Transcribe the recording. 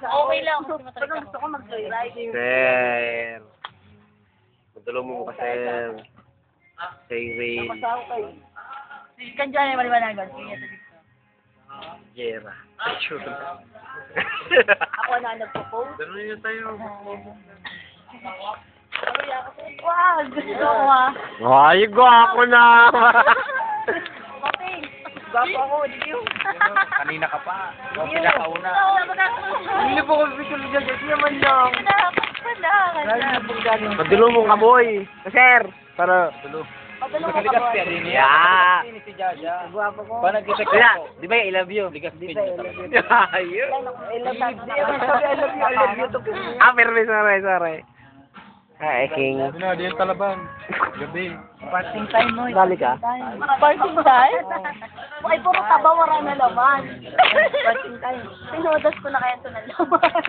Okay lang. Kasi matalik ako. Gusto ko mag-joyride. Sir. Matulong mo ka, sir. Say Ray. Masaw kayo. Kan dyan ay maliwanagan. Sige, ito dito. Jera. Ako na nagpo-post. Ganun yun tayo. Wow, gusto ko ah. Ay, gwapo na. Kaping. Gapo ako, di yun. Kanina ka pa. Ikaw pinakauna. Hindi po ko visual dyan, kasi naman lang. Matulong mo ka, boy. Sir. Para. Padalo mo Ligas ka kaya ba? din Yeah. Ini si Jaja. Gwapo ko. Ba nag-check Kaya, ako? di ba I love you? Ligas Di pin ba, niya I talaga. love you. Ayun. I love you. I love you to kiss me. Ah, pero sorry. Ay, King. Ano, di yung talaban. Gabi. Parting time mo. Dali ka? Parting time? Ay, puro tabawaran na naman. Parting time. Pinudas ko na kaya ito ng laman.